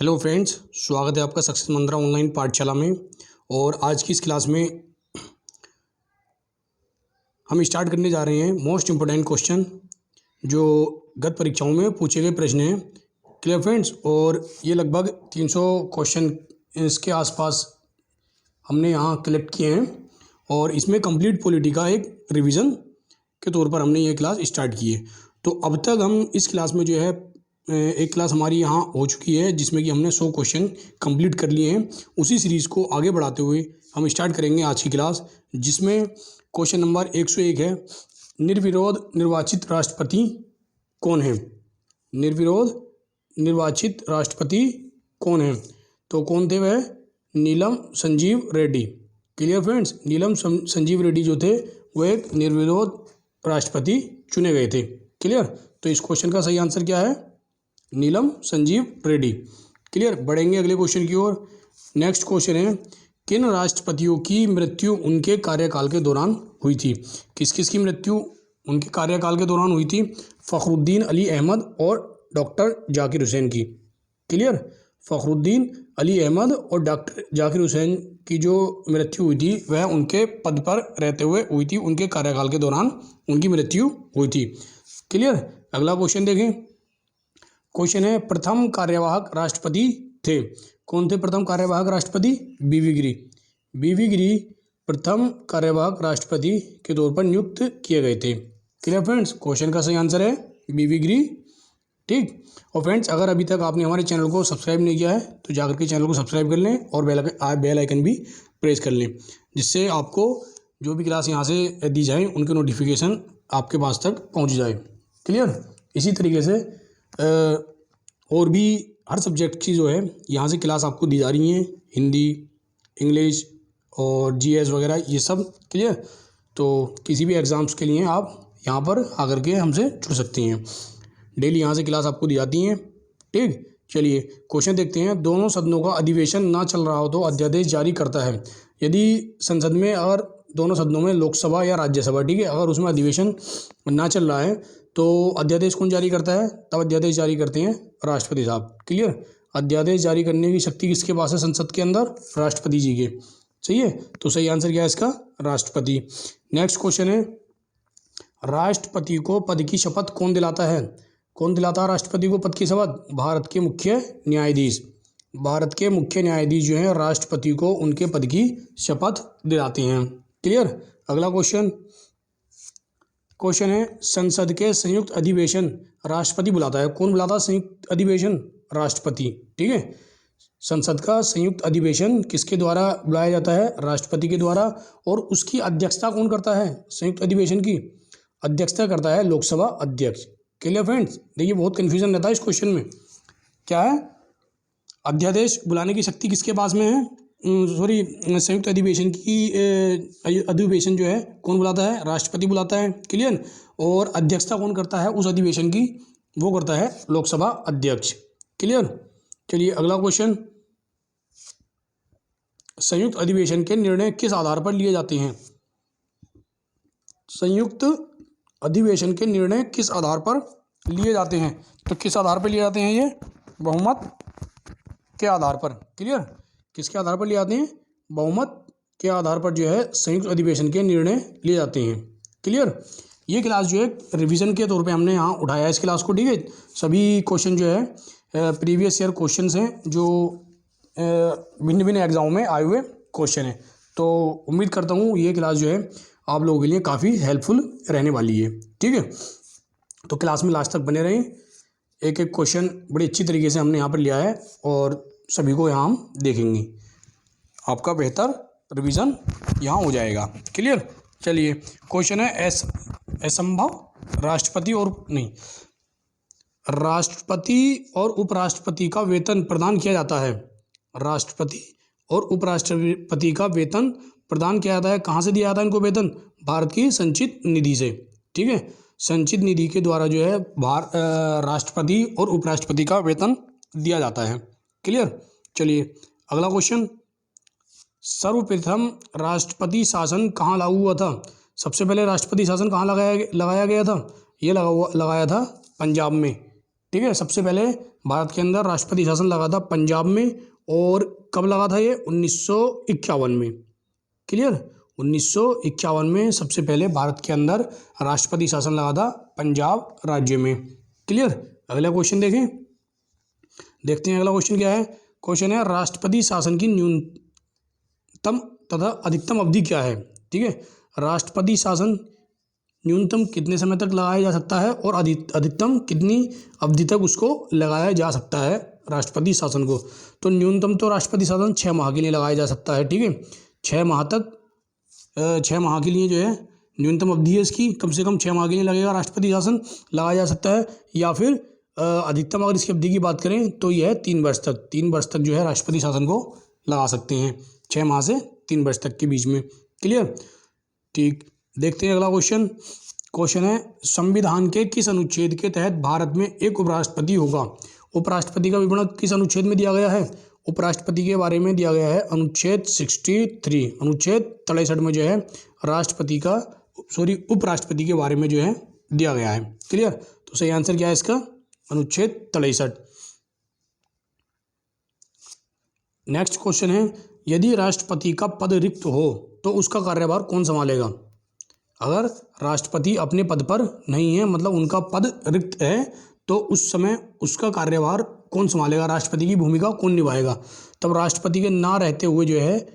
Hello friends, स्वागत है आपका सक्सेस मंत्रा ऑनलाइन पाठशाला में। और आज की इस क्लास में हम स्टार्ट करने जा रहे हैं मोस्ट इम्पोर्टेंट क्वेश्चन जो गत परीक्षाओं में पूछे गए प्रश्न हैं। Clear friends? और ये लगभग 300 क्वेश्चन इसके आसपास हमने यहाँ कलेक्ट किए हैं और इसमें कंप्लीट पॉलिटी का एक रिवीजन के तौर पर हमने ये क्लास स्टार्ट की है। तो अब तक हम इस क्लास में जो है एक क्लास हमारी यहाँ हो चुकी है जिसमें कि हमने 100 क्वेश्चन कंप्लीट कर लिए हैं। उसी सीरीज़ को आगे बढ़ाते हुए हम स्टार्ट करेंगे आज की क्लास, जिसमें क्वेश्चन नंबर 101 है, निर्विरोध निर्वाचित राष्ट्रपति कौन है? निर्विरोध निर्वाचित राष्ट्रपति कौन है? तो कौन थे वह? नीलम संजीव रेड्डी। Clear friends? नीलम संजीव रेड्डी जो थे वो एक निर्विरोध राष्ट्रपति चुने गए थे। क्लियर? तो इस क्वेश्चन का सही आंसर क्या है? नीलम संजीव रेड्डी। क्लियर? बढ़ेंगे अगले क्वेश्चन की ओर। नेक्स्ट क्वेश्चन है, किन राष्ट्रपतियों की मृत्यु उनके कार्यकाल के दौरान हुई थी? किस किस की मृत्यु उनके कार्यकाल के दौरान हुई थी? फ़खरुद्दीन अली अहमद और डॉक्टर जाकिर हुसैन की। क्लियर? फ़खरुद्दीन अली अहमद और डॉक्टर जाकिर हुसैन की जो मृत्यु हुई थी वह उनके पद पर रहते हुए हुई थी, उनके कार्यकाल के दौरान उनकी मृत्यु हुई थी। क्लियर? अगला क्वेश्चन देखें। क्वेश्चन है, प्रथम कार्यवाहक राष्ट्रपति थे? कौन थे प्रथम कार्यवाहक राष्ट्रपति? बीवी गिरी। बीवी गिरी प्रथम कार्यवाहक राष्ट्रपति के तौर पर नियुक्त किए गए थे। Clear friends? क्वेश्चन का सही आंसर है बीवी गिरी। ठीक। और फ्रेंड्स, अगर अभी तक आपने हमारे चैनल को सब्सक्राइब नहीं किया है तो जाकर के चैनल को सब्सक्राइब कर लें और बेल आइकन भी प्रेस कर लें, जिससे आपको जो भी क्लास यहाँ से दी जाए उनके नोटिफिकेशन आपके पास तक पहुँच जाए। क्लियर? इसी तरीके से और भी हर सब्जेक्ट की जो है यहाँ से क्लास आपको दी जा रही हैं, हिंदी, इंग्लिश और जीएस वगैरह ये सब। क्लियर? तो किसी भी एग्ज़ाम्स के लिए आप यहाँ पर आकर के हमसे जुड़ सकती हैं। डेली यहाँ से क्लास आपको दी जाती हैं। ठीक। चलिए क्वेश्चन देखते हैं। दोनों सदनों का अधिवेशन ना चल रहा हो तो अध्यादेश जारी करता है। यदि संसद में और दोनों सदनों में लोकसभा या राज्यसभा, ठीक है, अगर उसमें अधिवेशन ना चल रहा है तो अध्यादेश कौन जारी करता है? तब अध्यादेश जारी करते हैं राष्ट्रपति साहब। क्लियर? अध्यादेश जारी करने की शक्ति किसके पास है संसद के अंदर? राष्ट्रपति जी के। सही है? तो सही आंसर क्या है इसका? राष्ट्रपति। नेक्स्ट क्वेश्चन है, राष्ट्रपति को पद की शपथ कौन दिलाता है? कौन दिलाता है राष्ट्रपति को पद की शपथ? भारत के मुख्य न्यायाधीश। भारत के मुख्य न्यायाधीश जो है राष्ट्रपति को उनके पद की शपथ दिलाते हैं। क्लियर? अगला क्वेश्चन है, संसद के संयुक्त अधिवेशन राष्ट्रपति बुलाता है। कौन बुलाता है संयुक्त अधिवेशन? राष्ट्रपति। ठीक है। संसद का संयुक्त अधिवेशन किसके द्वारा बुलाया जाता है? राष्ट्रपति के द्वारा। और उसकी अध्यक्षता कौन करता है? संयुक्त अधिवेशन की अध्यक्षता करता है लोकसभा अध्यक्ष। Clear friends? देखिए बहुत कन्फ्यूजन रहता है इस क्वेश्चन में। क्या है? अध्यादेश बुलाने की शक्ति किसके पास में है? संयुक्त अधिवेशन की अधिवेशन जो है कौन बुलाता है? राष्ट्रपति बुलाता है। क्लियर? और अध्यक्षता कौन करता है उस अधिवेशन की? वो करता है लोकसभा अध्यक्ष। क्लियर? चलिए अगला क्वेश्चन, संयुक्त अधिवेशन के निर्णय किस आधार पर लिए जाते हैं? संयुक्त अधिवेशन के निर्णय किस आधार पर लिए जाते हैं? तो किस आधार पर लिए जाते हैं ये? बहुमत के आधार पर। क्लियर? किसके आधार पर लिए जाते हैं? बहुमत के आधार पर जो है संयुक्त अधिवेशन के निर्णय लिए जाते हैं। क्लियर? ये क्लास जो है रिवीजन के तौर पे हमने यहाँ उठाया है इस क्लास को। ठीक है? सभी क्वेश्चन जो है प्रीवियस ईयर क्वेश्चंस हैं जो भिन्न भिन्न एग्जामों में आए हुए क्वेश्चन हैं। तो उम्मीद करता हूँ ये क्लास जो है आप लोगों के लिए काफ़ी हेल्पफुल रहने वाली है। ठीक है? तो क्लास में लास्ट तक बने रहें। एक एक क्वेश्चन बड़ी अच्छी तरीके से हमने यहाँ पर लिया है और सभी को यहाँ हम देखेंगे। आपका बेहतर रिवीजन यहाँ हो जाएगा। क्लियर? चलिए क्वेश्चन है, असंभव राष्ट्रपति और उपराष्ट्रपति का वेतन प्रदान किया जाता है। राष्ट्रपति और उपराष्ट्रपति का वेतन प्रदान किया जाता है। कहाँ से दिया जाता है इनको वेतन? भारत की संचित निधि से। ठीक है? संचित निधि के द्वारा जो है राष्ट्रपति और उपराष्ट्रपति का वेतन दिया जाता है। क्लियर? चलिए अगला क्वेश्चन, सर्वप्रथम राष्ट्रपति शासन कहाँ लागू हुआ था? सबसे पहले राष्ट्रपति शासन कहाँ लगाया गया था? ये लगाया था पंजाब में। ठीक है। सबसे पहले भारत के अंदर राष्ट्रपति शासन लगा था पंजाब में, और कब लगा था ये? 1951 में। क्लियर? 1951 में सबसे पहले भारत के अंदर राष्ट्रपति शासन लगा था पंजाब राज्य में। क्लियर? अगला क्वेश्चन देखें, देखते हैं अगला क्वेश्चन क्या है। क्वेश्चन है राष्ट्रपति शासन की न्यूनतम तथा अधिकतम अवधि क्या है? ठीक है, राष्ट्रपति शासन न्यूनतम कितने समय तक लगाया जा सकता है और अधिकतम कितनी अवधि तक उसको लगाया जा सकता है राष्ट्रपति शासन को? तो न्यूनतम तो राष्ट्रपति शासन 6 माह के लिए लगाया जा सकता है। ठीक है, 6 माह तक, 6 माह के लिए जो है न्यूनतम अवधि है इसकी, कम से कम 6 माह के लिए लगेगा राष्ट्रपति शासन लगाया जा सकता है। या फिर अधिकतम अगर इसकी अवधि की बात करें तो यह है 3 वर्ष तक, 3 वर्ष तक जो है राष्ट्रपति शासन को लगा सकते हैं, 6 माह से 3 वर्ष तक के बीच में। क्लियर? ठीक, देखते हैं अगला क्वेश्चन। क्वेश्चन है संविधान के किस अनुच्छेद के तहत भारत में एक उपराष्ट्रपति होगा? उपराष्ट्रपति का विवरण किस अनुच्छेद में दिया गया है? उपराष्ट्रपति के बारे में दिया गया है अनुच्छेद 63, अनुच्छेद 63 में जो है उपराष्ट्रपति के बारे में जो है दिया गया है। क्लियर? तो सही आंसर क्या है इसका? अनुच्छेद 63। नेक्स्ट क्वेश्चन है यदि राष्ट्रपति का पद रिक्त हो तो उसका कार्यभार कौन संभालेगा? अगर राष्ट्रपति अपने पद पर नहीं है, मतलब उनका पद रिक्त है, तो उस समय उसका कार्यभार कौन संभालेगा? राष्ट्रपति की भूमिका कौन निभाएगा? तब राष्ट्रपति के ना रहते हुए जो है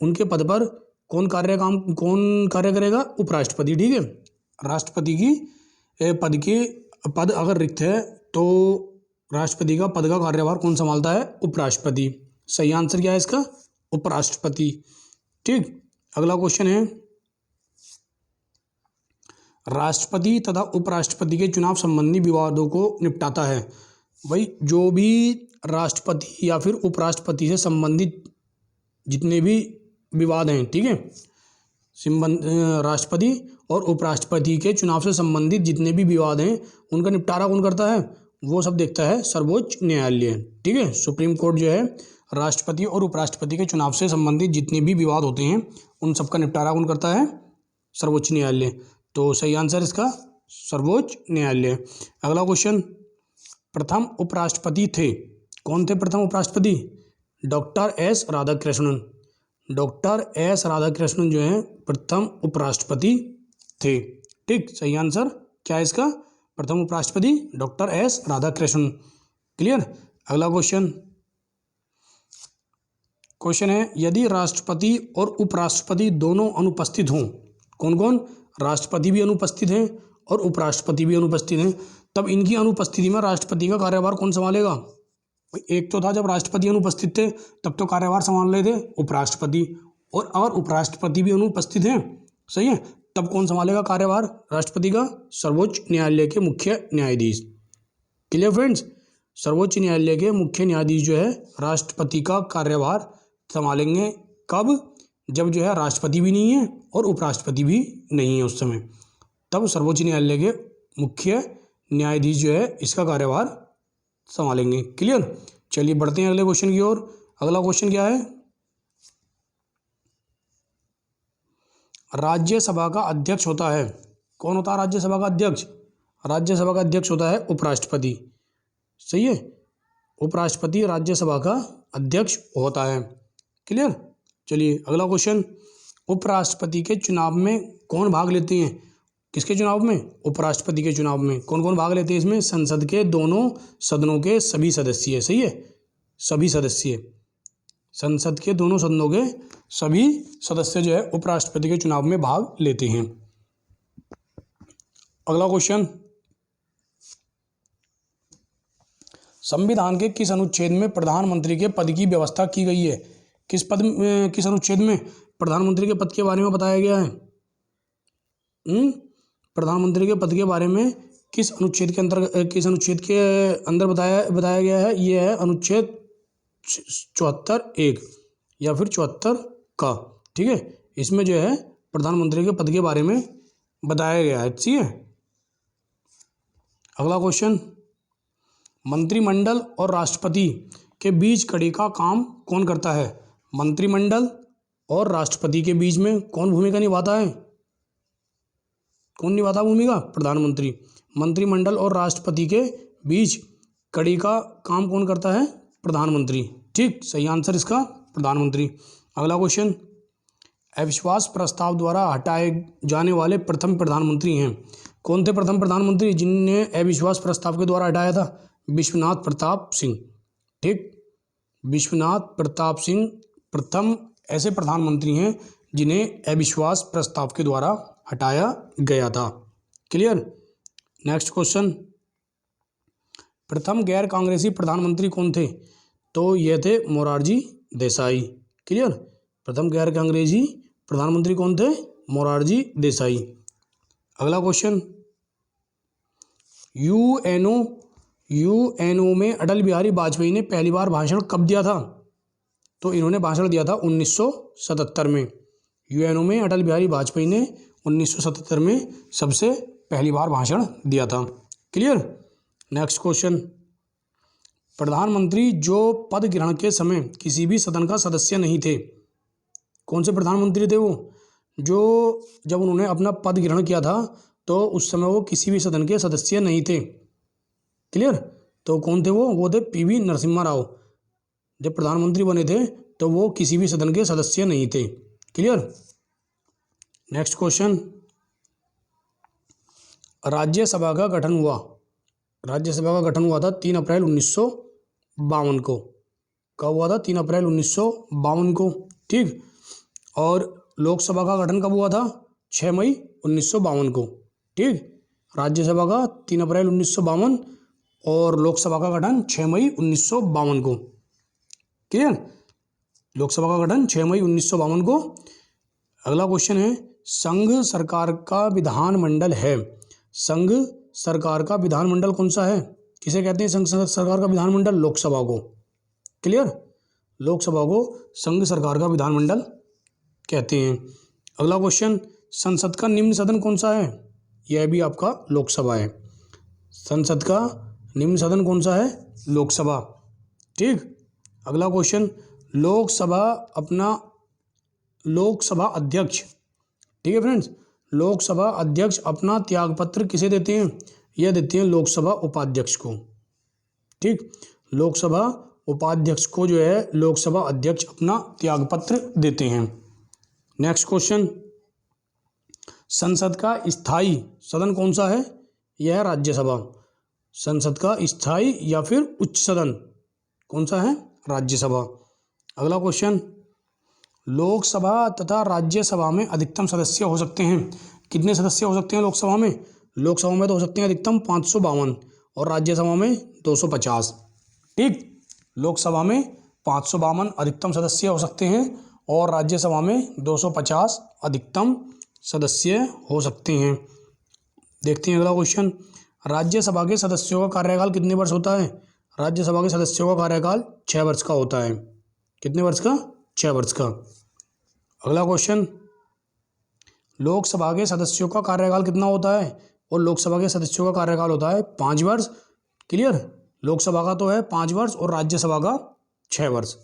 उनके पद पर कौन कार्य करेगा? उपराष्ट्रपति। ठीक है, राष्ट्रपति की पद अगर रिक्त है तो राष्ट्रपति का पद का कार्यभार कौन संभालता है? उपराष्ट्रपति। सही आंसर क्या है इसका? उपराष्ट्रपति। ठीक, अगला क्वेश्चन है राष्ट्रपति तथा उपराष्ट्रपति के चुनाव संबंधी विवादों को निपटाता है। भाई, जो भी राष्ट्रपति या फिर उपराष्ट्रपति से संबंधित जितने भी विवाद हैं, ठीक है, राष्ट्रपति और उपराष्ट्रपति के चुनाव से संबंधित जितने भी विवाद हैं उनका निपटारा कौन करता है? वो सब देखता है सर्वोच्च न्यायालय। ठीक है, सुप्रीम कोर्ट जो है राष्ट्रपति और उपराष्ट्रपति के चुनाव से संबंधित जितने भी विवाद होते हैं उन सब का निपटारा कौन करता है? सर्वोच्च न्यायालय। तो सही आंसर इसका सर्वोच्च न्यायालय। अगला क्वेश्चन, प्रथम उपराष्ट्रपति थे, कौन थे प्रथम उपराष्ट्रपति? Doctor S Radhakrishnan. Doctor S Radhakrishnan जो है प्रथम उपराष्ट्रपति थे। ठीक, सही आंसर क्या है इसका? प्रथम उपराष्ट्रपति डॉक्टर एस राधाकृष्णन। क्लियर? अगला क्वेश्चन है यदि राष्ट्रपति और उपराष्ट्रपति दोनों अनुपस्थित हों, कौन कौन? राष्ट्रपति भी अनुपस्थित हैं और उपराष्ट्रपति भी अनुपस्थित हैं, तब इनकी अनुपस्थिति में राष्ट्रपति का कार्यभार कौन संभालेगा? एक तो था जब राष्ट्रपति अनुपस्थित थे तब तो कार्यभार संभाल रहे थे उपराष्ट्रपति, और अगर उपराष्ट्रपति भी अनुपस्थित हैं, सही है, तब कौन संभालेगा कार्यभार राष्ट्रपति का? सर्वोच्च न्यायालय के मुख्य न्यायाधीश। Clear friends? सर्वोच्च न्यायालय के मुख्य न्यायाधीश जो है राष्ट्रपति का कार्यभार संभालेंगे। कब? जब जो है राष्ट्रपति भी नहीं है और उपराष्ट्रपति भी नहीं है उस समय, तब सर्वोच्च न्यायालय के मुख्य न्यायाधीश जो है इसका कार्यभार संभालेंगे। क्लियर? चलिए बढ़ते हैं अगले क्वेश्चन की ओर। अगला क्वेश्चन क्या है? राज्यसभा का अध्यक्ष होता है, कौन होता है राज्यसभा का अध्यक्ष? राज्यसभा का अध्यक्ष होता है उपराष्ट्रपति। सही है, उपराष्ट्रपति राज्यसभा का अध्यक्ष होता है। क्लियर? चलिए अगला क्वेश्चन, उपराष्ट्रपति के चुनाव में कौन भाग लेते हैं? किसके चुनाव में? उपराष्ट्रपति के चुनाव में कौन कौन भाग लेते हैं? इसमें संसद के दोनों सदनों के सभी सदस्य। सही है, सभी सदस्य, संसद के दोनों सदनों के सभी सदस्य जो है उपराष्ट्रपति के चुनाव में भाग लेते हैं। अगला क्वेश्चन, संविधान के किस अनुच्छेद में प्रधानमंत्री के पद की व्यवस्था की गई है? किस अनुच्छेद में प्रधानमंत्री के पद के बारे में बताया गया है? प्रधानमंत्री के पद के बारे में किस अनुच्छेद के अंदर बताया गया है? ये है अनुच्छेद 74(1) या फिर 74 का। ठीक है, इसमें जो है प्रधानमंत्री के पद के बारे में बताया गया है। ठीक है, अगला क्वेश्चन, मंत्रिमंडल और राष्ट्रपति के बीच कड़ी का काम कौन करता है? मंत्रिमंडल और राष्ट्रपति के बीच में कौन भूमिका निभाता है? कौन निभाता भूमिका? प्रधानमंत्री। मंत्रिमंडल और राष्ट्रपति के बीच कड़ी का काम कौन करता है? प्रधानमंत्री। ठीक, सही आंसर इसका प्रधानमंत्री। अगला क्वेश्चन, अविश्वास प्रस्ताव द्वारा हटाए जाने वाले प्रथम प्रधानमंत्री हैं? कौन थे प्रथम प्रधानमंत्री जिनने अविश्वास प्रस्ताव के द्वारा हटाया था? विश्वनाथ प्रताप सिंह। ठीक, विश्वनाथ प्रताप सिंह प्रथम ऐसे प्रधानमंत्री हैं जिन्हें अविश्वास प्रस्ताव के द्वारा हटाया गया था। क्लियर। नेक्स्ट क्वेश्चन, प्रथम गैर कांग्रेसी प्रधानमंत्री कौन थे? तो ये थे मोरारजी देसाई। क्लियर। प्रथम गैर कांग्रेसी प्रधानमंत्री कौन थे? मोरारजी देसाई। अगला क्वेश्चन, यूएनओ में अटल बिहारी वाजपेयी ने पहली बार भाषण कब दिया था? तो इन्होंने भाषण दिया था 1977 में। यूएनओ में अटल बिहारी वाजपेयी ने 1977 में सबसे पहली बार भाषण दिया था। क्लियर। नेक्स्ट क्वेश्चन, प्रधानमंत्री जो पद ग्रहण के समय किसी भी सदन का सदस्य नहीं थे, कौन से प्रधानमंत्री थे वो? जो जब उन्होंने अपना पद ग्रहण किया था तो उस समय वो किसी भी सदन के सदस्य नहीं थे। क्लियर। तो कौन थे वो थे पीवी नरसिम्हा राव। जब प्रधानमंत्री बने थे तो वो किसी भी सदन के सदस्य नहीं थे। क्लियर। नेक्स्ट क्वेश्चन, राज्यसभा का गठन हुआ, राज्यसभा का गठन हुआ था 3 अप्रैल 1952 को। कब हुआ था? 3 अप्रैल 1952 को। ठीक। और लोकसभा का गठन कब हुआ था? 6 मई 1952 को। ठीक। राज्यसभा का 3 अप्रैल 1952 और लोकसभा का गठन 6 मई 1952 को। क्लियर। लोकसभा का गठन 6 मई 1952 को। अगला क्वेश्चन है, संघ सरकार का विधानमंडल है, संघ सरकार का विधानमंडल कौन सा है? किसे कहते हैं संघ सरकार का विधानमंडल? लोकसभा को। क्लियर। लोकसभा को संघ सरकार का विधानमंडल कहते हैं। अगला क्वेश्चन, संसद का निम्न सदन कौन सा है? यह भी आपका लोकसभा है। संसद का निम्न सदन कौन सा है? लोकसभा। ठीक। अगला क्वेश्चन, लोकसभा अध्यक्ष, ठीक है फ्रेंड्स, लोकसभा अध्यक्ष अपना त्यागपत्र किसे देते हैं? यह देते हैं लोकसभा उपाध्यक्ष को। ठीक। लोकसभा उपाध्यक्ष को जो है लोकसभा अध्यक्ष अपना त्यागपत्र देते हैं। नेक्स्ट क्वेश्चन, संसद का स्थायी सदन कौन सा है? यह है राज्यसभा। संसद का स्थायी या फिर उच्च सदन कौन सा है? राज्यसभा। अगला क्वेश्चन, लोकसभा तथा राज्यसभा में अधिकतम सदस्य हो सकते हैं? कितने सदस्य हो सकते हैं लोकसभा में? लोकसभा में तो हो सकते हैं अधिकतम 552 और राज्यसभा में 250। ठीक। लोकसभा में 552 अधिकतम सदस्य हो सकते हैं और राज्यसभा में 250 अधिकतम सदस्य हो सकते हैं। देखते हैं अगला क्वेश्चन, राज्यसभा के सदस्यों का कार्यकाल कितने वर्ष होता है? राज्यसभा के सदस्यों का कार्यकाल 6 वर्ष का होता है। कितने वर्ष का? 6 वर्ष का। अगला क्वेश्चन, लोकसभा के सदस्यों का कार्यकाल कितना होता है? और लोकसभा के सदस्यों का कार्यकाल होता है 5 वर्ष। क्लियर। लोकसभा का तो है 5 वर्ष और राज्यसभा का 6 वर्ष।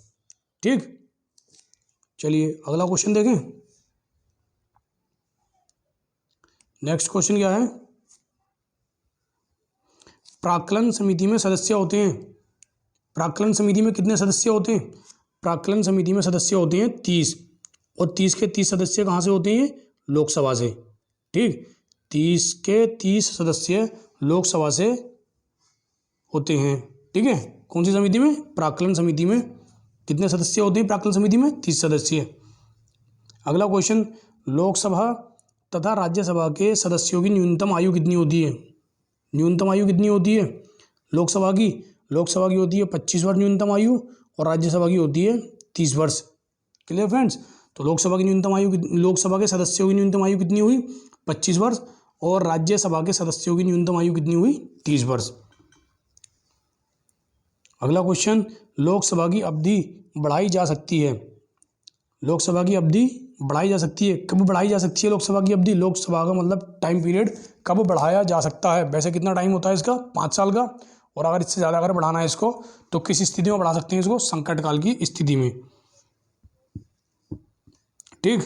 ठीक। चलिए अगला क्वेश्चन देखें। नेक्स्ट क्वेश्चन क्या है? प्राक्कलन समिति में सदस्य होते हैं, प्राक्कलन समिति में कितने सदस्य होते हैं? प्राक्कलन समिति में सदस्य होते हैं 30 और 30 के 30 सदस्य कहाँ से होते हैं? लोकसभा से। ठीक। 30 के 30 सदस्य लोकसभा से होते हैं। ठीक है। कौन सी समिति में? प्राक्कलन समिति में। कितने सदस्य होते हैं प्राक्कलन समिति में? 30 सदस्य। अगला क्वेश्चन, लोकसभा तथा राज्यसभा के सदस्यों की न्यूनतम आयु कितनी होती है? न्यूनतम आयु कितनी होती है लोकसभा की? लोकसभा की होती है 25 वर्ष न्यूनतम आयु और राज्यसभा की होती है 30 वर्ष। Clear friends. तो लोकसभा की न्यूनतम आयु, लोकसभा के सदस्यों की न्यूनतम आयु कितनी हुई? 25 वर्ष और राज्यसभा के सदस्यों की न्यूनतम आयु कितनी हुई? 30 वर्ष। अगला क्वेश्चन, लोकसभा की अवधि बढ़ाई जा सकती है, लोकसभा की अवधि बढ़ाई जा सकती है, कब बढ़ाई जा सकती है लोकसभा की अवधि? लोकसभा का मतलब टाइम पीरियड कब बढ़ाया जा सकता है? वैसे कितना टाइम होता है इसका? 5 साल का। और अगर इससे ज़्यादा अगर बढ़ाना है इसको तो किस स्थिति में बढ़ा सकते हैं इसको? संकट काल की स्थिति में। ठीक।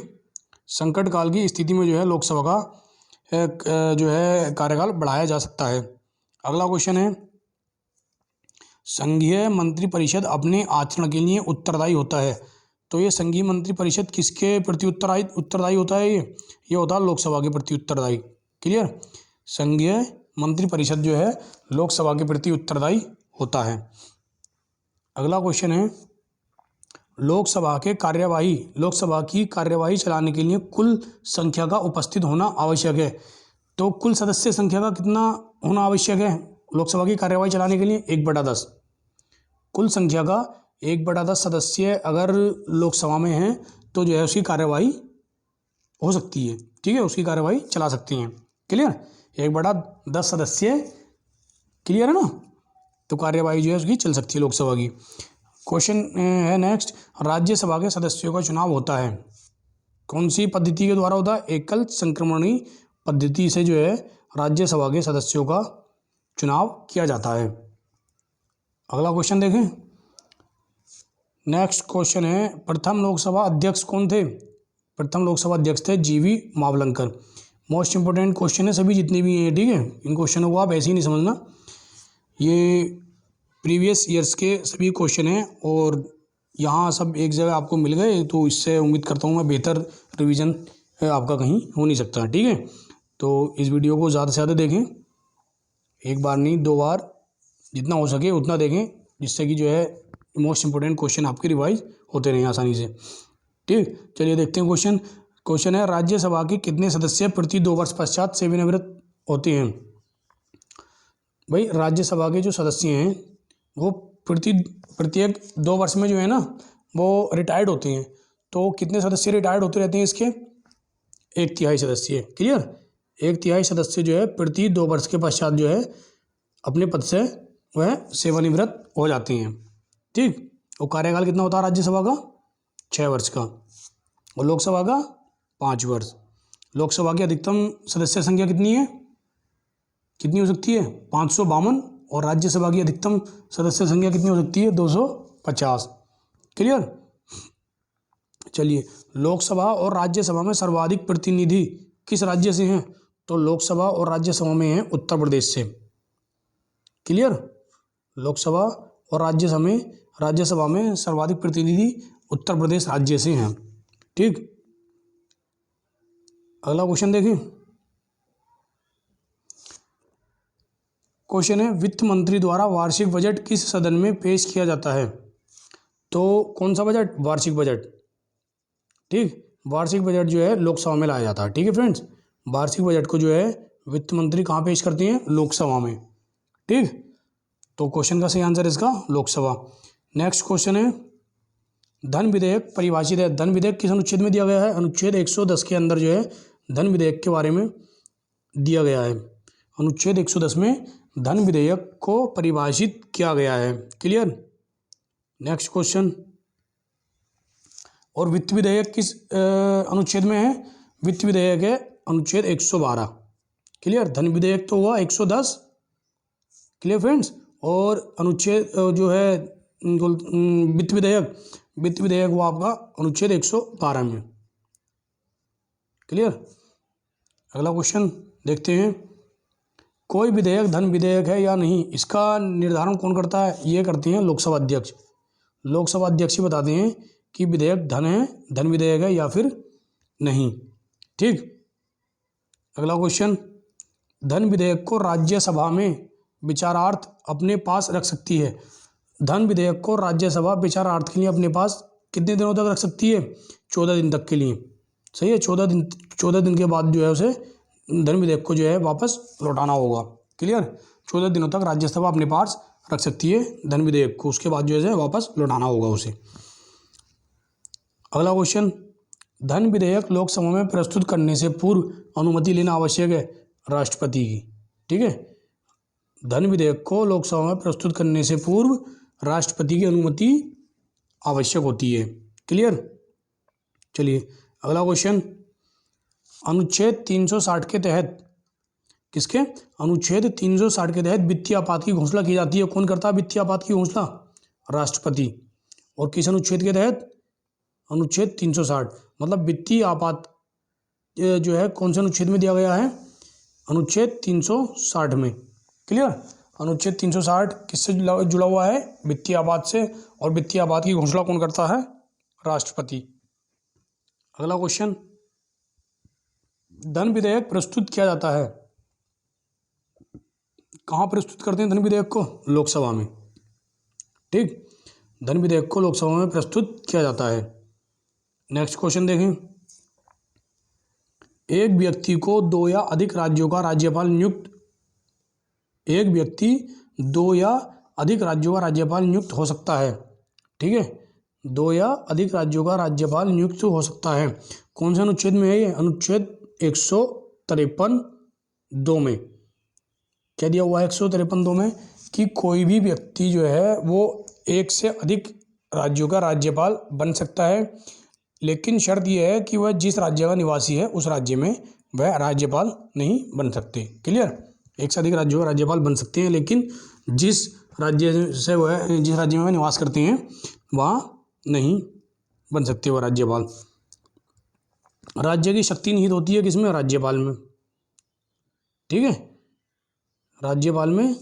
संकट काल की स्थिति में जो है लोकसभा का जो है कार्यकाल बढ़ाया जा सकता है। अगला क्वेश्चन है, संघीय मंत्रिपरिषद अपने आचरण के लिए उत्तरदायी होता है। तो ये संघीय मंत्रिपरिषद किसके प्रति उत्तरदायी होता है? ये होता है लोकसभा के प्रति उत्तरदायी। क्लियर? संघीय मंत्रिपरिषद जो है लोकसभा के प्रति उत्तरदायी होता है। अगला क्वेश्चन है, लोकसभा की कार्यवाही चलाने के लिए कुल संख्या का उपस्थित होना आवश्यक है। तो कुल सदस्य संख्या का कितना होना आवश्यक है लोकसभा की कार्यवाही चलाने के लिए? 1/10। कुल संख्या का 1/10 सदस्य अगर लोकसभा में हैं तो जो है उसकी कार्यवाही हो सकती है। ठीक है, उसकी कार्यवाही चला सकती हैं। क्लियर? 1/10 सदस्य, क्लियर है ना? तो कार्यवाही जो है उसकी चल सकती है लोकसभा की। क्वेश्चन है नेक्स्ट, राज्यसभा के सदस्यों का चुनाव होता है कौन सी पद्धति के द्वारा होता है? एकल संक्रमणी पद्धति से जो है राज्यसभा के सदस्यों का चुनाव किया जाता है। अगला क्वेश्चन देखें। नेक्स्ट क्वेश्चन है, प्रथम लोकसभा अध्यक्ष कौन थे? प्रथम लोकसभा अध्यक्ष थे जीवी मावलंकर। मोस्ट इंपोर्टेंट क्वेश्चन है सभी जितने भी हैं। ठीक है, इन क्वेश्चनों को आप ऐसे ही नहीं समझना, ये प्रीवियस ईयर्स के सभी क्वेश्चन हैं और यहाँ सब एक जगह आपको मिल गए, तो इससे उम्मीद करता हूँ मैं बेहतर रिवीजन आपका कहीं हो नहीं सकता। ठीक है, तो इस वीडियो को ज़्यादा से ज़्यादा देखें, एक बार नहीं 2 बार, जितना हो सके उतना देखें, जिससे कि जो है मोस्ट इंपोर्टेंट क्वेश्चन आपके रिवाइज होते रहें आसानी से। ठीक, चलिए देखते हैं क्वेश्चन। क्वेश्चन है, राज्यसभा के कितने सदस्य प्रति 2 वर्ष पश्चात सेवानिवृत्त होते हैं? भाई राज्यसभा के जो सदस्य हैं वो प्रत्येक 2 वर्ष में जो है ना वो रिटायर्ड होते हैं। तो कितने सदस्य रिटायर्ड होते रहते हैं इसके? 1/3 सदस्य। क्लियर? 1/3 सदस्य जो है प्रति 2 वर्ष के पश्चात जो है अपने पद से वह सेवानिवृत्त हो जाते हैं। ठीक, और कार्यकाल कितना होता है राज्यसभा का? 6 वर्ष का, और लोकसभा का 5 वर्ष। लोकसभा की अधिकतम सदस्य संख्या कितनी है, कितनी हो सकती है? 552। और राज्यसभा की अधिकतम सदस्य संख्या कितनी हो सकती है? 250। क्लियर? चलिए, लोकसभा और राज्यसभा में सर्वाधिक प्रतिनिधि किस राज्य से हैं? तो लोकसभा और राज्यसभा में हैं उत्तर प्रदेश से। क्लियर? लोकसभा और राज्यसभा में सर्वाधिक प्रतिनिधि उत्तर प्रदेश राज्य से हैं। ठीक, अगला क्वेश्चन देखें। क्वेश्चन है, वित्त मंत्री द्वारा वार्षिक बजट किस सदन में पेश किया जाता है? तो कौन सा बजट? वार्षिक बजट। ठीक, वार्षिक बजट जो है लोकसभा में लाया जाता है। ठीक है फ्रेंड्स, वार्षिक बजट को जो है वित्त मंत्री कहाँ पेश करते हैं? लोकसभा में। ठीक, तो क्वेश्चन का सही आंसर इसका लोकसभा। नेक्स्ट क्वेश्चन है, धन विधेयक परिभाषित है। धन विधेयक किस अनुच्छेद में दिया गया है? अनुच्छेद 110 के अंदर जो है धन विधेयक के बारे में दिया गया है। अनुच्छेद 110 में धन विधेयक को परिभाषित किया गया है। क्लियर? नेक्स्ट क्वेश्चन, और वित्त विधेयक किस अनुच्छेद में है? वित्त विधेयक है अनुच्छेद 112। क्लियर? धन विधेयक तो हुआ 110। Clear friends? और अनुच्छेद जो है वित्त विधेयक वो आपका अनुच्छेद 112 में। क्लियर? अगला क्वेश्चन देखते हैं, कोई विधेयक धन विधेयक है या नहीं, इसका निर्धारण कौन करता है? ये करते हैं लोकसभा अध्यक्ष। लोकसभा अध्यक्ष ही बताते हैं कि विधेयक धन विधेयक है या फिर नहीं। ठीक, अगला क्वेश्चन, धन विधेयक को राज्यसभा में विचारार्थ अपने पास रख सकती है। धन विधेयक को राज्यसभा विचारार्थ के लिए अपने पास कितने दिनों तक रख सकती है? 14 दिन तक के लिए। सही है, 14 दिन के बाद जो है उसे धन विधेयक को जो है वापस लौटाना होगा। क्लियर? 14 दिनों तक राज्यसभा अपने पास रख सकती है धन विधेयक को, उसके बाद जो है वापस लौटाना होगा उसे। अगला क्वेश्चन, धन विधेयक लोकसभा में प्रस्तुत करने से पूर्व अनुमति लेना आवश्यक है राष्ट्रपति की। ठीक है, धन विधेयक को लोकसभा में प्रस्तुत करने से पूर्व राष्ट्रपति की अनुमति आवश्यक होती है। क्लियर? चलिए अगला क्वेश्चन, अनुच्छेद 360 के तहत किसके? अनुच्छेद 360 के तहत वित्तीय आपात की घोषणा की जाती है। कौन करता है वित्तीय आपात की घोषणा? राष्ट्रपति। और किस अनुच्छेद के तहत? अनुच्छेद 360। मतलब वित्तीय आपात जो है कौन से अनुच्छेद में दिया गया है? अनुच्छेद 360 में। क्लियर? अनुच्छेद 360 किससे जुड़ा हुआ है? वित्तीय आपात से। और वित्तीय आपात की घोषणा कौन करता है? राष्ट्रपति। अगला क्वेश्चन, धन विधेयक प्रस्तुत किया जाता है, कहाँ प्रस्तुत करते हैं धन विधेयक को? लोकसभा में। ठीक, धन विधेयक को लोकसभा में प्रस्तुत किया जाता है। नेक्स्ट क्वेश्चन देखें, एक व्यक्ति को 2 या अधिक राज्यों का राज्यपाल नियुक्त हो सकता है। ठीक है, 2 या अधिक राज्यों का राज्यपाल नियुक्त हो सकता है। कौन से अनुच्छेद में है ये? अनुच्छेद 153(2) में क्या दिया हुआ है? 153(2) में कि कोई भी व्यक्ति जो है वो 1 से अधिक राज्यों का राज्यपाल बन सकता है, लेकिन शर्त यह है कि वह जिस राज्य का निवासी है उस राज्य में वह राज्यपाल नहीं बन सकते। क्लियर? 1 से अधिक राज्यों का राज्यपाल बन सकते हैं, लेकिन जिस राज्य में वह निवास करते हैं वहाँ नहीं बन सकते वह राज्यपाल। राज्य की शक्ति निहित होती है किसमें? राज्यपाल में। ठीक है, राज्यपाल में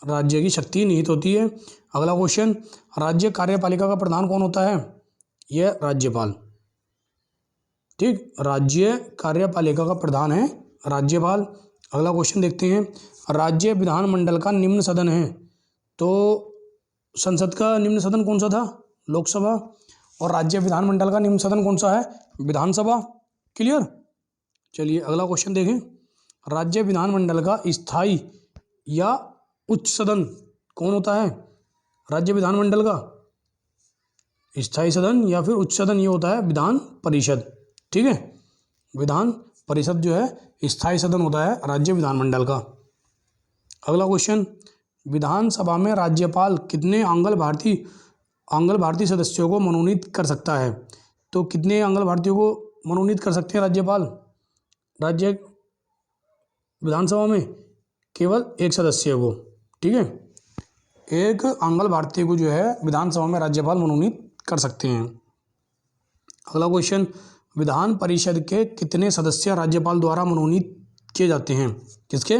राज्य की शक्ति निहित होती है। अगला क्वेश्चन, राज्य कार्यपालिका का प्रधान कौन होता है? यह राज्यपाल। ठीक, राज्य कार्यपालिका का प्रधान है राज्यपाल। अगला क्वेश्चन देखते हैं, राज्य विधानमंडल का निम्न सदन है, तो संसद का निम्न सदन कौन सा था? लोकसभा। और राज्य विधानमंडल का निम्न सदन कौन सा है? विधानसभा। क्लियर? चलिए अगला क्वेश्चन देखें, राज्य विधानमंडल का स्थायी या उच्च सदन कौन होता है? राज्य विधानमंडल का स्थायी सदन या फिर उच्च सदन ये होता है विधान परिषद। ठीक है, विधान परिषद जो है स्थायी सदन होता है राज्य विधानमंडल का। अगला क्वेश्चन, विधानसभा में राज्यपाल कितने आंगल भारतीय सदस्यों को मनोनीत कर सकता है? तो कितने आंगल भारतीयों को मनोनीत कर सकते हैं राज्यपाल? राज्य विधानसभा में केवल 1 सदस्य को। ठीक है, 1 आंगल भारतीय को जो है विधानसभा में राज्यपाल मनोनीत कर सकते हैं। अगला क्वेश्चन, विधान परिषद के कितने सदस्य राज्यपाल द्वारा मनोनीत किए जाते हैं? किसके?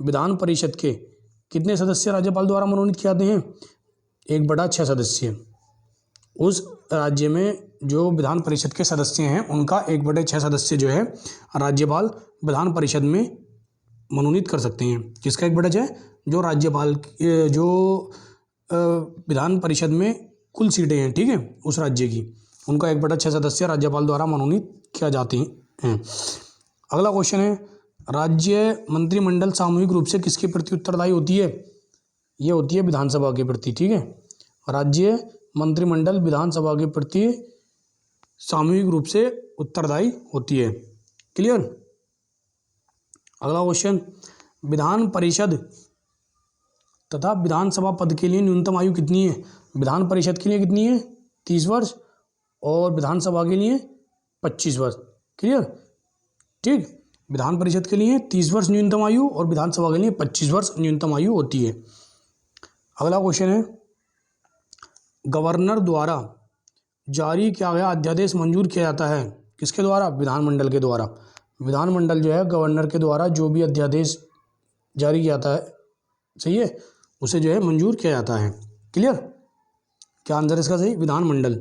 विधान परिषद के कितने सदस्य राज्यपाल द्वारा मनोनीत किए जाते हैं? 1/6 सदस्य। उस राज्य में जो विधान परिषद के सदस्य हैं उनका 1/6 सदस्य जो है राज्यपाल विधान परिषद में मनोनीत कर सकते हैं। किसका 1/6? जो राज्यपाल विधान परिषद में कुल सीटें हैं, ठीक है, उस राज्य की, उनका 1/6 सदस्य राज्यपाल द्वारा मनोनीत किया जाते हैं। अगला क्वेश्चन है, राज्य मंत्रिमंडल सामूहिक रूप से किसके प्रति उत्तरदायी होती है? ये होती है विधानसभा के प्रति। ठीक है, राज्य मंत्रिमंडल विधानसभा के प्रति सामूहिक रूप से उत्तरदायी होती है। क्लियर? अगला क्वेश्चन, विधान परिषद तथा विधानसभा पद के लिए न्यूनतम आयु कितनी है? विधान परिषद के लिए कितनी है? 30 वर्ष और विधानसभा के लिए 25 वर्ष। क्लियर? ठीक, विधान परिषद के लिए 30 वर्ष न्यूनतम आयु और विधानसभा के लिए 25 वर्ष न्यूनतम आयु होती है। अगला क्वेश्चन है, गवर्नर द्वारा जारी किया गया अध्यादेश मंजूर किया जाता है किसके द्वारा? विधानमंडल के द्वारा। विधानमंडल जो है गवर्नर के द्वारा जो भी अध्यादेश जारी किया जाता है, सही है, उसे जो है मंजूर किया जाता है। क्लियर? क्या आंसर इसका सही? विधानमंडल।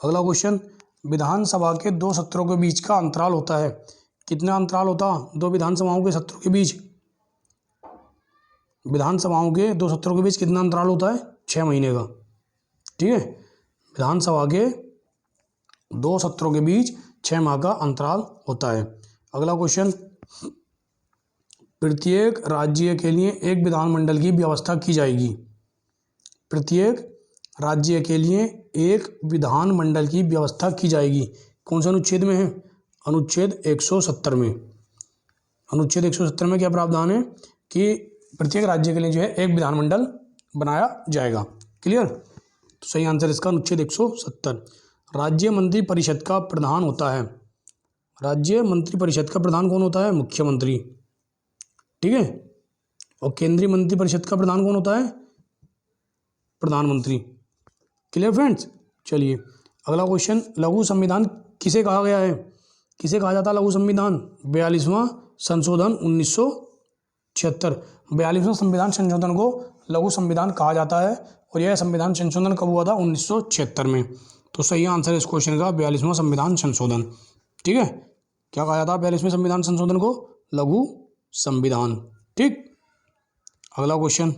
अगला क्वेश्चन, विधानसभा के 2 सत्रों के बीच का अंतराल होता है, कितना अंतराल होता है 2 विधानसभाओं के सत्रों के बीच? विधानसभाओं के 2 सत्रों के बीच कितना अंतराल होता है? 6 महीने का। ठीक है, विधानसभा के 2 सत्रों के बीच 6 माह का अंतराल होता है। अगला क्वेश्चन, प्रत्येक राज्य के लिए एक विधानमंडल की व्यवस्था की जाएगी। प्रत्येक राज्य के लिए एक विधानमंडल की व्यवस्था की जाएगी। कौन से अनुच्छेद में है? अनुच्छेद 170 में। अनुच्छेद 170 में क्या प्रावधान है कि प्रत्येक राज्य के लिए जो है एक विधानमंडल बनाया जाएगा। क्लियर? तो सही आंसर इसका अनुच्छेद 170। राज्य मंत्री परिषद का प्रधान होता है, राज्य मंत्री परिषद का प्रधान कौन होता है? मुख्यमंत्री। ठीक है, और केंद्रीय मंत्री परिषद का प्रधान कौन होता है? प्रधानमंत्री। Clear friends? चलिए अगला क्वेश्चन, लघु संविधान किसे कहा गया है? किसे कहा जाता है लघु संविधान? 42वां संशोधन 1976। 42वें संविधान संशोधन को लघु संविधान कहा जाता है और यह संविधान संशोधन कब हुआ था? 1976 में। तो सही आंसर है इस क्वेश्चन का 42वां संविधान संशोधन। ठीक है, क्या कहा जाता है 42वें संविधान संशोधन को? लघु संविधान। ठीक, अगला क्वेश्चन,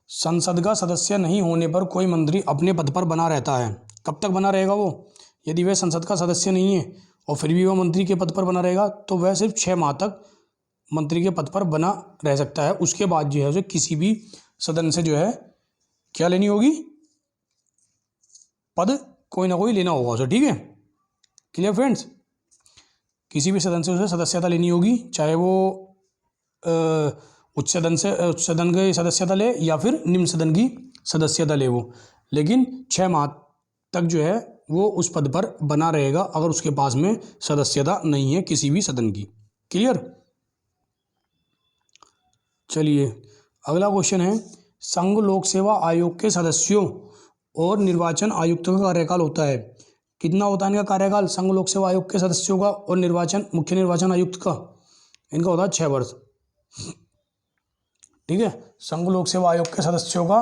संसद का सदस्य नहीं होने पर कोई मंत्री अपने पद पर बना रहता है। कब तक बना रहेगा वो? यदि वह संसद का सदस्य नहीं है और फिर भी वह मंत्री के पद पर बना रहेगा तो वह सिर्फ 6 माह तक मंत्री के पद पर बना रह सकता है। उसके बाद जो है उसे किसी भी सदन से जो है क्या लेनी होगी? पद कोई ना कोई लेना होगा उसे। ठीक है, क्लियर फ्रेंड्स? किसी भी सदन से उसे सदस्यता लेनी होगी, चाहे वो उच्च सदन की सदस्यता ले या फिर निम्न सदन की सदस्यता ले वो, लेकिन 6 माह तक जो है वो उस पद पर बना रहेगा अगर उसके पास में सदस्यता नहीं है किसी भी सदन की। क्लियर? चलिए अगला क्वेश्चन है, संघ लोक सेवा आयोग के सदस्यों और निर्वाचन आयुक्त का कार्यकाल होता है। कितना होता है इनका कार्यकाल? संघ लोक सेवा आयोग के सदस्यों का और मुख्य निर्वाचन आयुक्त का, इनका होता है 6 वर्ष। ठीक है, संघ लोक सेवा आयोग के सदस्यों का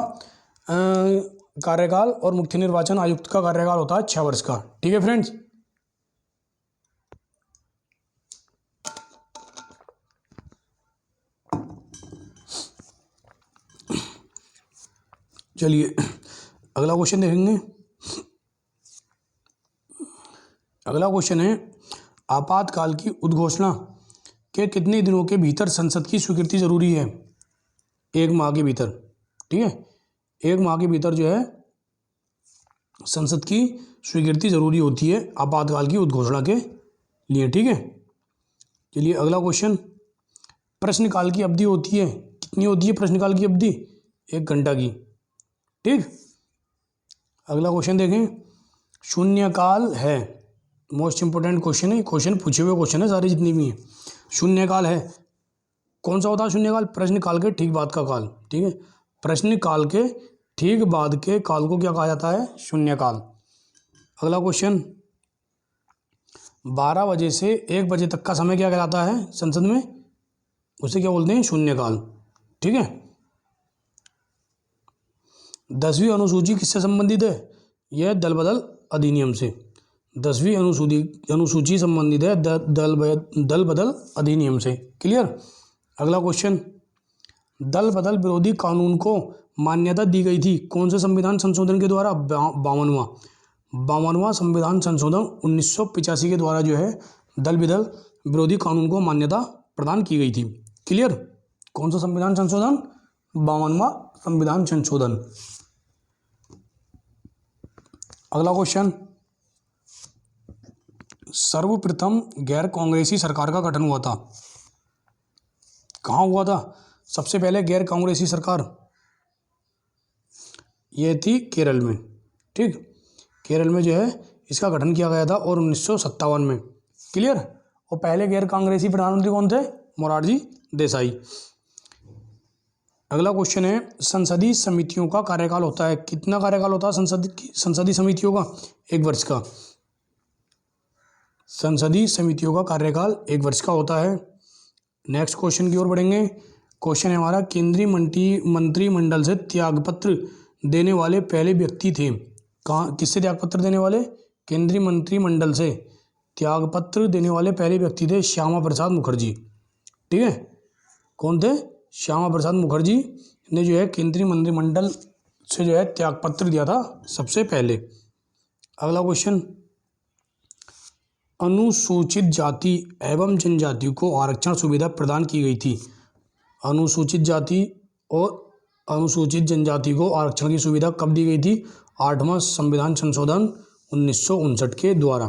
कार्यकाल और मुख्य निर्वाचन आयुक्त का कार्यकाल होता है 6 वर्ष का। ठीक है फ्रेंड्स? चलिए अगला क्वेश्चन देखेंगे। अगला क्वेश्चन है, आपातकाल की उद्घोषणा के कितने दिनों के भीतर संसद की स्वीकृति जरूरी है? 1 माह के भीतर। ठीक है, 1 माह के भीतर जो है संसद की स्वीकृति जरूरी होती है आपातकाल की उद्घोषणा के लिए। ठीक है, चलिए अगला क्वेश्चन, प्रश्नकाल की अवधि होती है, कितनी होती है प्रश्नकाल की अवधि? 1 घंटा की। ठीक, अगला क्वेश्चन देखें, शून्यकाल है, मोस्ट इंपोर्टेंट क्वेश्चन है, क्वेश्चन पूछे हुए क्वेश्चन है सारे जितने भी हैं। शून्यकाल है, कौन सा होता है शून्यकाल? प्रश्नकाल के ठीक बाद का काल। ठीक है, प्रश्नकाल के ठीक बाद के काल को क्या कहा जाता है? शून्यकाल। अगला क्वेश्चन, 12 बजे से 1 बजे तक का समय क्या कहलाता है संसद में? उसे क्या बोलते हैं? शून्यकाल। ठीक है, 10वीं अनुसूची किससे संबंधित है? यह दल बदल अधिनियम से। 10वीं अनुसूची संबंधित है दल बदल अधिनियम से। क्लियर? अगला क्वेश्चन, दल बदल विरोधी कानून को मान्यता दी गई थी कौन से संविधान संशोधन के द्वारा? 52वां संविधान संशोधन 1985 के द्वारा जो है दल बदल विरोधी कानून को मान्यता प्रदान की गई थी। क्लियर? कौन सा संविधान संशोधन? 52वां संविधान संशोधन। अगला क्वेश्चन, सर्वप्रथम गैर कांग्रेसी सरकार का गठन हुआ था, कहाँ हुआ था सबसे पहले गैर कांग्रेसी सरकार? ये थी केरल में। ठीक, केरल में जो है इसका गठन किया गया था और 1957 में। क्लियर? और पहले गैर कांग्रेसी प्रधानमंत्री कौन थे? मोरारजी देसाई। अगला क्वेश्चन है, संसदीय समितियों का कार्यकाल होता है, कितना कार्यकाल होता है संसदीय समितियों का? 1 वर्ष का। संसदीय समितियों का कार्यकाल 1 वर्ष का होता है। नेक्स्ट क्वेश्चन की ओर बढ़ेंगे। क्वेश्चन है हमारा, केंद्रीय मंत्रिमंडल से त्यागपत्र देने वाले पहले व्यक्ति थे। कहाँ, किससे त्यागपत्र देने वाले? केंद्रीय मंत्रिमंडल से त्यागपत्र देने वाले पहले व्यक्ति थे श्यामा प्रसाद मुखर्जी। ठीक है, कौन थे? श्यामा प्रसाद मुखर्जी ने जो है केंद्रीय मंत्रिमंडल से जो है त्यागपत्र दिया था सबसे पहले। अगला क्वेश्चन, अनुसूचित जाति एवं जनजाति को आरक्षण सुविधा प्रदान की गई थी। अनुसूचित जाति और अनुसूचित जनजाति को आरक्षण की सुविधा कब दी गई थी? 8वां संविधान संशोधन 1959 के द्वारा।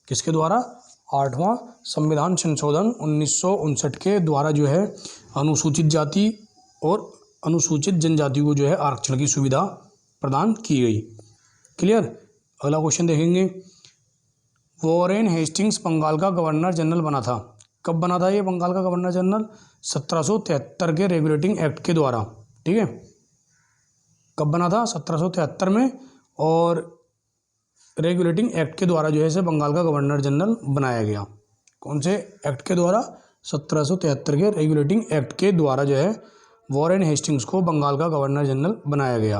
किसके द्वारा? 8वां संविधान संशोधन 1959 के द्वारा जो है अनुसूचित जाति और अनुसूचित जनजाति को जो है आरक्षण की सुविधा प्रदान की गई। क्लियर? अगला क्वेश्चन देखेंगे, वॉरेन हेस्टिंग्स बंगाल का गवर्नर जनरल बना था। कब बना था ये बंगाल का गवर्नर जनरल? 1773 के रेगुलेटिंग एक्ट के द्वारा। ठीक है, कब बना था? 1773 में, और रेगुलेटिंग एक्ट के द्वारा जो है इसे बंगाल का गवर्नर जनरल बनाया गया। कौन से एक्ट के द्वारा? 1773 के रेगुलेटिंग एक्ट के द्वारा जो है वॉरेन हेस्टिंग्स को बंगाल का गवर्नर जनरल बनाया गया।